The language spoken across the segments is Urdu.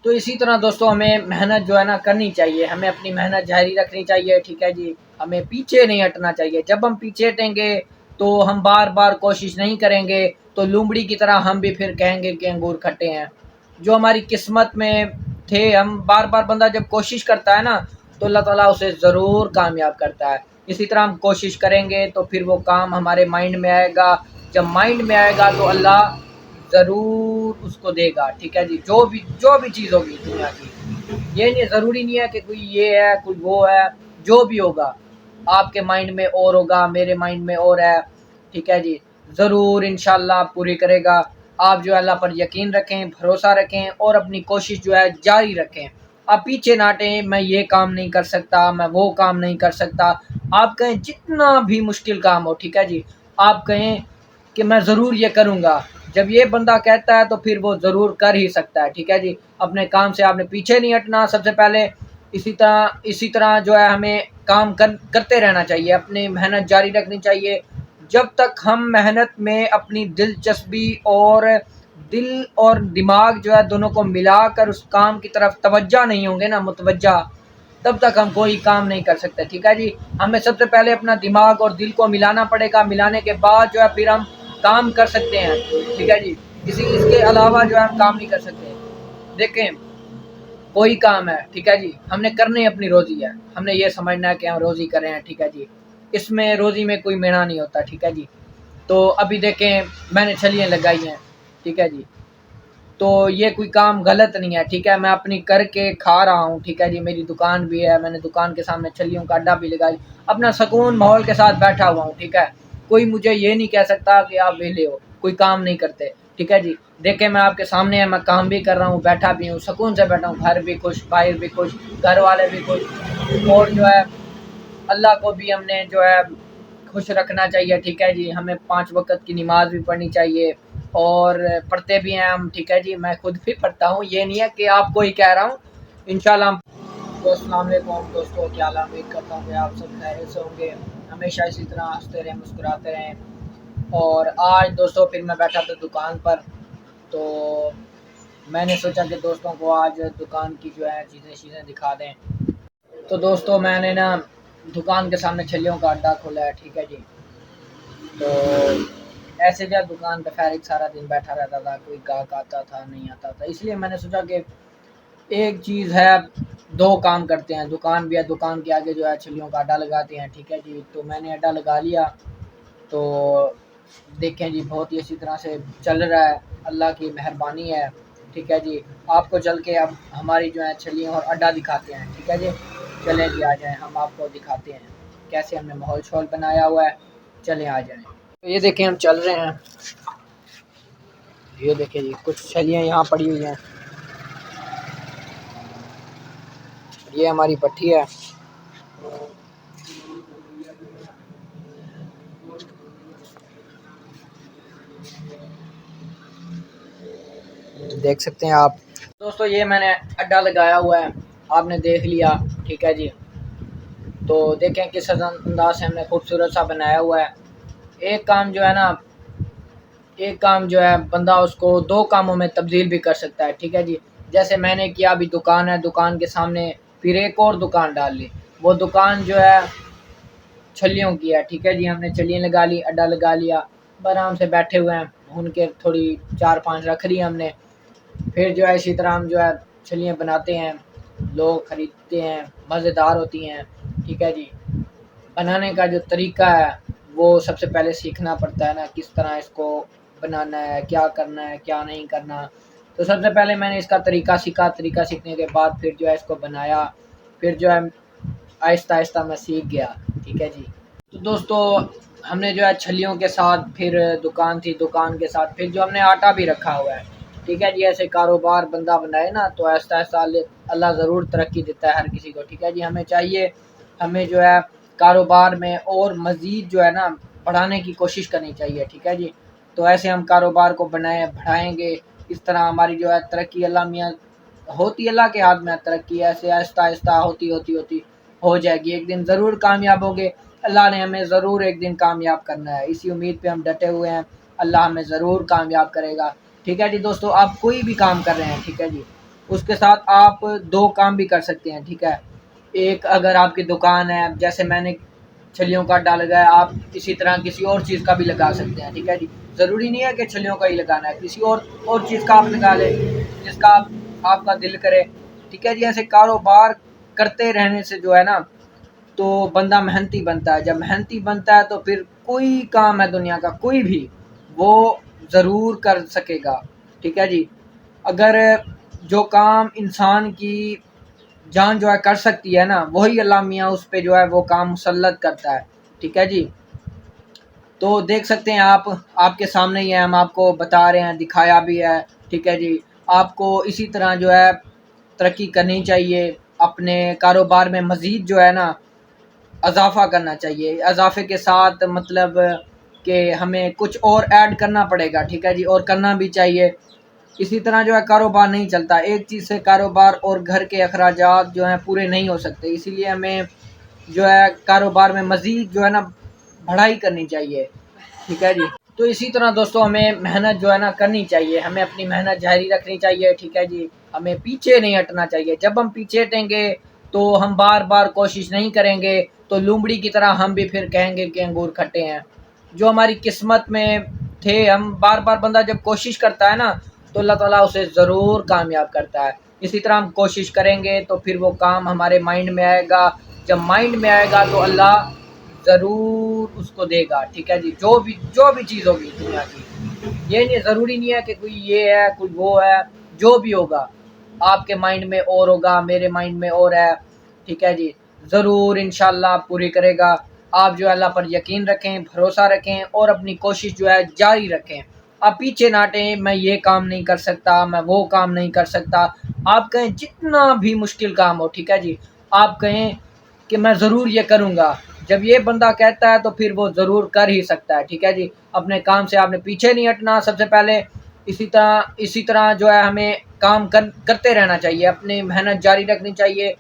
تو اسی طرح دوستو ہمیں محنت جو ہے نا کرنی چاہیے، ہمیں اپنی محنت جاری رکھنی چاہیے، ٹھیک ہے جی، ہمیں پیچھے نہیں ہٹنا چاہیے۔ جب ہم پیچھے ہٹیں گے تو ہم بار بار کوشش نہیں کریں گے تو لومڑی کی طرح ہم بھی پھر کہیں گے کہ انگور کھٹے ہیں۔ جو ہماری قسمت میں تھے، ہم بار بار بندہ جب کوشش کرتا ہے نا تو اللہ تعالیٰ اسے ضرور کامیاب کرتا ہے۔ اسی طرح ہم کوشش کریں گے تو پھر وہ کام ہمارے مائنڈ میں آئے گا، جب مائنڈ میں آئے گا تو اللہ ضرور اس کو دے گا، ٹھیک ہے جی، جو بھی چیز ہوگی دنیا کی۔ یہ نہیں ضروری نہیں ہے کہ کوئی یہ ہے کوئی وہ ہے، جو بھی ہوگا آپ کے مائنڈ میں اور ہوگا، میرے مائنڈ میں اور ہے، ٹھیک ہے جی، ضرور انشاءاللہ پوری کرے گا۔ آپ جو ہے اللہ پر یقین رکھیں، بھروسہ رکھیں اور اپنی کوشش جو ہے جاری رکھیں۔ آپ پیچھے نہ ہٹیں، میں یہ کام نہیں کر سکتا، میں وہ کام نہیں کر سکتا۔ آپ کہیں جتنا بھی مشکل کام ہو، ٹھیک ہے جی، آپ کہیں کہ میں ضرور یہ کروں گا۔ جب یہ بندہ کہتا ہے تو پھر وہ ضرور کر ہی سکتا ہے، ٹھیک ہے جی۔ اپنے کام سے آپ نے پیچھے نہیں ہٹنا سب سے پہلے۔ اسی طرح جو ہے ہمیں کام کرتے رہنا چاہیے، اپنی محنت جاری رکھنی چاہیے۔ جب تک ہم محنت میں اپنی دلچسپی اور دل اور دماغ جو ہے دونوں کو ملا کر اس کام کی طرف توجہ نہیں ہوں گے نا، متوجہ، تب تک ہم کوئی کام نہیں کر سکتے، ٹھیک ہے جی۔ ہمیں سب سے پہلے اپنا دماغ اور دل کو ملانا پڑے گا، ملانے کے بعد جو ہے پھر ہم کام کر سکتے ہیں، ٹھیک ہے جی۔ اس کے علاوہ جو ہے ہم کام نہیں کر سکتے۔ دیکھیں کوئی کام ہے، ٹھیک ہے جی، ہم نے کرنے اپنی روزی ہے، ہم نے یہ سمجھنا ہے کہ ہم روزی کر رہے ہیں، ٹھیک ہے جی، اس میں روزی میں کوئی مینا نہیں ہوتا، ٹھیک ہے جی۔ تو ابھی دیکھیں میں نے چھلیاں لگائی ہیں، ٹھیک ہے جی، تو یہ کوئی کام غلط نہیں ہے، ٹھیک ہے، میں اپنی کر کے کھا رہا ہوں، ٹھیک ہے جی، میری دکان بھی ہے، میں نے دکان کے سامنے چھلیوں کا اڈا بھی لگائی، اپنا سکون ماحول کے ساتھ بیٹھا ہوا ہوں، ٹھیک ہے۔ کوئی مجھے یہ نہیں کہہ سکتا کہ آپ ویلے ہو، کوئی کام نہیں کرتے، ٹھیک ہے جی۔ دیکھیں میں آپ کے سامنے ہے، میں کام بھی کر رہا ہوں، بیٹھا بھی ہوں، سکون سے بیٹھا ہوں، گھر بھی خوش، باہر بھی خوش، گھر والے بھی خوش، اور جو ہے اللہ کو بھی ہم نے جو ہے خوش رکھنا چاہیے، ٹھیک ہے جی۔ ہمیں 5 وقت کی نماز بھی پڑھنی چاہیے اور پڑھتے بھی ہیں ہم، ٹھیک ہے جی، میں خود بھی پڑھتا ہوں، یہ نہیں ہے کہ آپ کو ہی کہہ رہا ہوں، انشاءاللہ ہم۔ تو السلام علیکم دوستو، کیا حال ہے؟ امید کرتا ہوں کہ آپ سب خیریت سے ہوں گے، ہمیشہ اسی طرح ہنستے رہیں، مسکراتے رہیں۔ اور آج دوستو پھر میں بیٹھا تھا دکان پر، تو میں نے سوچا کہ دوستوں کو آج دکان کی جو ہے چیزیں دکھا دیں۔ تو دوستو میں نے نا دکان کے سامنے چھلیوں کا اڈا کھولا ہے، ٹھیک ہے جی۔ تو ایسے جو دکان پہ خیر ایک سارا دن بیٹھا رہتا تھا، کوئی گاہک آتا تھا نہیں آتا تھا، اس لیے میں نے سوچا کہ ایک چیز ہے، 2 کام کرتے ہیں، دکان بھی ہے، دکان کے آگے جو ہے چھلیوں کا اڈا لگاتے ہیں، ٹھیک ہے جی۔ تو میں نے اڈا لگا لیا، تو دیکھیں جی بہت ہی اسی طرح سے چل رہا ہے، اللہ کی مہربانی ہے، ٹھیک ہے جی۔ آپ کو چل کے اب ہماری جو ہے چھلیوں اور اڈا دکھاتے ہیں، ٹھیک ہے جی۔ چلیں جی آ جائیں، ہم آپ کو دکھاتے ہیں کیسے ہم نے ماحول شول بنایا ہوا ہے، چلیں آ جائیں۔ تو یہ دیکھیں ہم چل رہے ہیں، یہ دیکھیں جی کچھ چھلیاں یہاں پڑی ہوئی ہیں، یہ ہماری پٹھی ہے، دیکھ سکتے ہیں آپ دوستو، یہ میں نے اڈا لگایا ہوا ہے، آپ نے دیکھ لیا، ٹھیک ہے جی۔ تو دیکھیں کس انداز سے ہم نے خوبصورت سا بنایا ہوا ہے۔ ایک کام جو ہے بندہ اس کو 2 کاموں میں تبدیل بھی کر سکتا ہے، ٹھیک ہے جی۔ جیسے میں نے کیا، ابھی دکان ہے، دکان کے سامنے پھر ایک اور دکان ڈال لی، وہ دکان جو ہے چھلیوں کی ہے، ٹھیک ہے جی۔ ہم نے چھلیاں لگا لی، اڈا لگا لیا، آرام سے بیٹھے ہوئے ہیں، ان کے تھوڑی 4-5 رکھ لی ہم نے، پھر جو ہے اسی طرح ہم جو ہے چھلیاں بناتے ہیں، لوگ خریدتے ہیں، مزیدار ہوتی ہیں، ٹھیک ہے جی۔ بنانے کا جو طریقہ ہے وہ سب سے پہلے سیکھنا پڑتا ہے نا، کس طرح اس کو بنانا ہے، کیا کرنا ہے، کیا نہیں کرنا۔ تو سب سے پہلے میں نے اس کا طریقہ سیکھا، طریقہ سیکھنے کے بعد پھر جو ہے اس کو بنایا، پھر جو ہے آہستہ آہستہ میں سیکھ گیا، ٹھیک ہے جی۔ تو دوستو ہم نے جو ہے چھلیوں کے ساتھ پھر دکان تھی، دکان کے ساتھ پھر جو ہم نے آٹا بھی رکھا ہوا ہے، ٹھیک ہے جی۔ ایسے کاروبار بندہ بنائے نا تو آہستہ آہستہ اللہ ضرور ترقی دیتا ہے ہر کسی کو، ٹھیک ہے جی۔ ہمیں چاہیے ہمیں جو ہے کاروبار میں اور مزید جو ہے نا بڑھانے کی کوشش کرنی چاہیے، ٹھیک ہے جی۔ تو ایسے ہم کاروبار کو بڑھائیں گے، اس طرح ہماری جو ہے ترقی اللہ میاں ہوتی، اللہ کے ہاتھ میں ترقی، ایسے آہستہ آہستہ ہوتی ہو جائے گی، ایک دن ضرور کامیاب ہوگے۔ اللہ نے ہمیں ضرور ایک دن کامیاب کرنا ہے، اسی امید پہ ہم ڈٹے ہوئے ہیں، اللہ ہمیں ضرور کامیاب کرے گا، ٹھیک ہے جی۔ دوستو آپ کوئی بھی کام کر رہے ہیں، ٹھیک ہے جی، اس کے ساتھ آپ دو کام بھی کر سکتے ہیں، ٹھیک ہے۔ ایک اگر آپ کی دکان ہے، جیسے میں نے چھلیوں کا اڈا لگایا، آپ اسی طرح کسی اور چیز کا بھی لگا سکتے ہیں، ٹھیک ہے جی۔ ضروری نہیں ہے کہ چھلیوں کا ہی لگانا ہے، کسی اور چیز کا آپ لگا لیں جس کا آپ کا دل کرے، ٹھیک ہے جی۔ ایسے کاروبار کرتے رہنے سے جو ہے نا تو بندہ محنتی بنتا ہے، جب محنتی بنتا ہے تو پھر کوئی کام ہے دنیا کا کوئی بھی وہ ضرور کر سکے گا، ٹھیک ہے جی۔ اگر جو کام انسان کی جان جو ہے کر سکتی ہے نا، وہی اللہ میاں اس پہ جو ہے وہ کام مسلط کرتا ہے، ٹھیک ہے جی۔ تو دیکھ سکتے ہیں آپ کے سامنے ہی ہے، ہم آپ کو بتا رہے ہیں، دکھایا بھی ہے، ٹھیک ہے جی۔ آپ کو اسی طرح جو ہے ترقی کرنی چاہیے، اپنے کاروبار میں مزید جو ہے نا اضافہ کرنا چاہیے۔ اضافے کے ساتھ مطلب کہ ہمیں کچھ اور ایڈ کرنا پڑے گا، ٹھیک ہے جی، اور کرنا بھی چاہیے۔ اسی طرح جو ہے کاروبار نہیں چلتا، ایک چیز سے کاروبار اور گھر کے اخراجات جو ہیں پورے نہیں ہو سکتے، اسی لیے ہمیں جو ہے کاروبار میں مزید جو ہے نا بڑھائی کرنی چاہیے، ٹھیک ہے جی۔ تو اسی طرح دوستو ہمیں محنت جو ہے نا کرنی چاہیے، ہمیں اپنی محنت جاری رکھنی چاہیے، ٹھیک ہے جی۔ ہمیں پیچھے نہیں ہٹنا چاہیے، جب ہم پیچھے ہٹیں گے تو ہم بار بار کوشش نہیں کریں گے تو لومڑی کی طرح ہم بھی پھر کہیں گے کہ انگور کھٹے ہیں، جو ہماری قسمت میں تھے۔ ہم بار بار بندہ جب کوشش کرتا ہے نا تو اللہ تعالیٰ اسے ضرور کامیاب کرتا ہے۔ اسی طرح ہم کوشش کریں گے تو پھر وہ کام ہمارے مائنڈ میں آئے گا، جب مائنڈ میں آئے گا تو اللہ ضرور اس کو دے گا، ٹھیک ہے جی۔ جو بھی چیز ہوگی دنیا کی، یہ نہیں ضروری نہیں ہے کہ کوئی یہ ہے کوئی وہ ہے، جو بھی ہوگا آپ کے مائنڈ میں اور ہوگا، میرے مائنڈ میں اور ہے، ٹھیک ہے جی۔ ضرور انشاءاللہ آپ پوری کرے گا۔ آپ جو اللہ پر یقین رکھیں، بھروسہ رکھیں اور اپنی کوشش جو ہے جاری رکھیں۔ آپ پیچھے نہ ہٹیں، میں یہ کام نہیں کر سکتا، میں وہ کام نہیں کر سکتا۔ آپ کہیں جتنا بھی مشکل کام ہو، ٹھیک ہے جی، آپ کہیں کہ میں ضرور یہ کروں گا۔ جب یہ بندہ کہتا ہے تو پھر وہ ضرور کر ہی سکتا ہے، ٹھیک ہے جی۔ اپنے کام سے آپ نے پیچھے نہیں ہٹنا سب سے پہلے۔ اسی طرح جو ہے ہمیں کام کرتے رہنا چاہیے، اپنی محنت جاری رکھنی چاہیے۔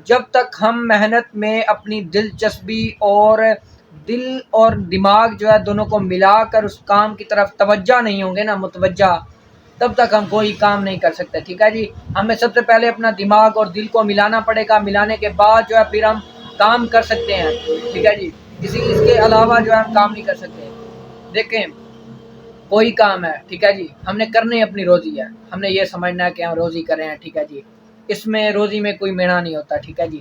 جب تک ہم محنت میں اپنی دلچسپی اور دل اور دماغ جو ہے دونوں کو ملا کر اس کام کی طرف توجہ نہیں ہوں گے نا، متوجہ، تب تک ہم کوئی کام نہیں کر سکتے، ٹھیک ہے جی۔ ہمیں سب سے پہلے اپنا دماغ اور دل کو ملانا پڑے گا، ملانے کے بعد جو ہے پھر ہم کام کر سکتے ہیں، ٹھیک ہے جی۔ اس کے علاوہ جو ہے ہم کام نہیں کر سکتے۔ دیکھیں کوئی کام ہے، ٹھیک ہے جی، ہم نے کرنی اپنی روزی ہے، ہم نے یہ سمجھنا ہے کہ ہم روزی کریں ہیں، ٹھیک ہے جی۔ اس میں روزی میں کوئی مینا نہیں ہوتا، ٹھیک ہے جی۔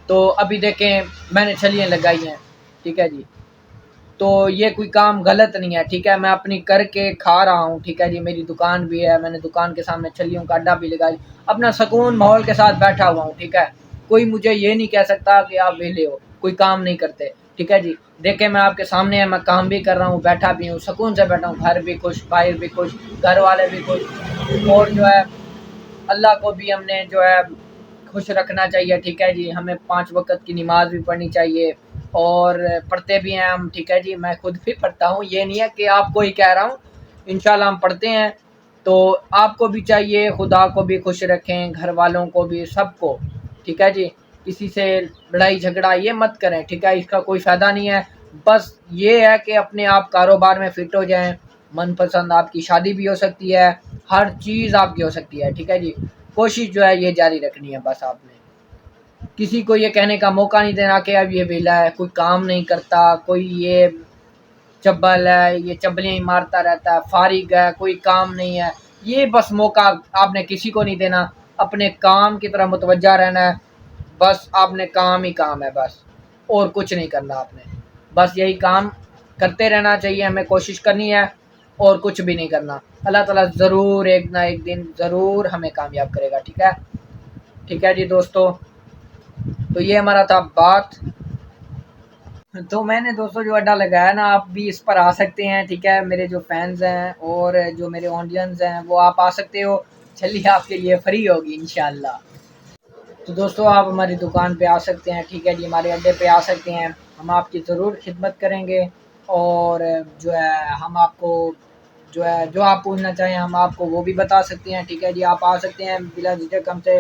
تو ابھی دیکھیں میں نے چھلیاں لگائی ہیں، ٹھیک ہے جی، تو یہ کوئی کام غلط نہیں ہے، ٹھیک ہے، میں اپنی کر کے کھا رہا ہوں، ٹھیک ہے جی۔ میری دکان بھی ہے، میں نے دکان کے سامنے چھلیوں کا اڈا بھی لگائی، اپنا سکون ماحول کے ساتھ بیٹھا ہوا ہوں، ٹھیک ہے۔ کوئی مجھے یہ نہیں کہہ سکتا کہ آپ ویلے ہو، کوئی کام نہیں کرتے، ٹھیک ہے جی۔ دیکھیں میں آپ کے سامنے ہے، میں کام بھی کر رہا ہوں، بیٹھا بھی ہوں، سکون سے بیٹھا ہوں، گھر بھی خوش، باہر بھی خوش، گھر والے بھی خوش، اور جو ہے اللہ کو بھی ہم نے جو ہے خوش رکھنا چاہیے، ٹھیک ہے جی۔ ہمیں 5 وقت کی نماز بھی پڑھنی چاہیے اور پڑھتے بھی ہیں ہم، ٹھیک ہے جی۔ میں خود بھی پڑھتا ہوں، یہ نہیں ہے کہ آپ کو ہی کہہ رہا ہوں، انشاءاللہ ہم پڑھتے ہیں۔ تو آپ کو بھی چاہیے خدا کو بھی خوش رکھیں، گھر والوں کو بھی، سب کو، ٹھیک ہے جی۔ کسی سے لڑائی جھگڑا یہ مت کریں، ٹھیک ہے، اس کا کوئی فائدہ نہیں ہے۔ بس یہ ہے کہ اپنے آپ کاروبار میں فٹ ہو جائیں، من پسند آپ کی شادی بھی ہو سکتی ہے، ہر چیز آپ کی ہو سکتی ہے، ٹھیک ہے جی۔ کوشش جو ہے یہ جاری رکھنی ہے، بس آپ نے کسی کو یہ کہنے کا موقع نہیں دینا کہ اب یہ ویلا ہے، کوئی کام نہیں کرتا، کوئی یہ چبل ہے، یہ چبلیاں ہی مارتا رہتا ہے، فارغ ہے، کوئی کام نہیں ہے، یہ بس موقع آپ نے کسی کو نہیں دینا، اپنے کام کی طرح متوجہ رہنا ہے، بس آپ نے کام ہی کام ہے، بس اور کچھ نہیں کرنا آپ نے، بس یہی کام کرتے رہنا چاہیے، ہمیں کوشش کرنی ہے اور کچھ بھی نہیں کرنا۔ اللہ تعالیٰ ضرور ایک نہ ایک دن ضرور ہمیں کامیاب کرے گا، ٹھیک ہے، ٹھیک ہے جی دوستو۔ تو یہ ہمارا تھا بات۔ تو میں نے دوستو جو اڈا لگایا نا، آپ بھی اس پر آ سکتے ہیں، ٹھیک ہے، میرے جو فینز ہیں اور جو میرے آڈینس ہیں وہ آپ آ سکتے ہو، چلیے آپ کے لیے فری ہوگی انشاءاللہ۔ تو دوستو آپ ہماری دکان پہ آ سکتے ہیں، ٹھیک ہے جی، ہمارے اڈے پہ آ سکتے ہیں، ہم آپ کی ضرور خدمت کریں گے، اور جو ہے ہم آپ کو جو ہے جو آپ پوچھنا چاہیں ہم آپ کو وہ بھی بتا سکتے ہیں، ٹھیک ہے جی۔ آپ آ سکتے ہیں بلا جھجک، ہم سے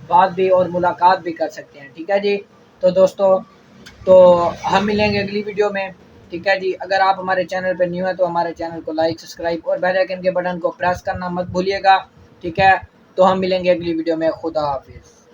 بات بھی اور ملاقات بھی کر سکتے ہیں، ٹھیک ہے جی۔ تو دوستو تو ہم ملیں گے اگلی ویڈیو میں، ٹھیک ہے جی۔ اگر آپ ہمارے چینل پہ نیو ہیں تو ہمارے چینل کو لائک، سبسکرائب اور بیل آئیکن کے بٹن کو پریس کرنا مت بھولیے گا، ٹھیک ہے۔ تو ہم ملیں گے اگلی ویڈیو میں. خدا حافظ.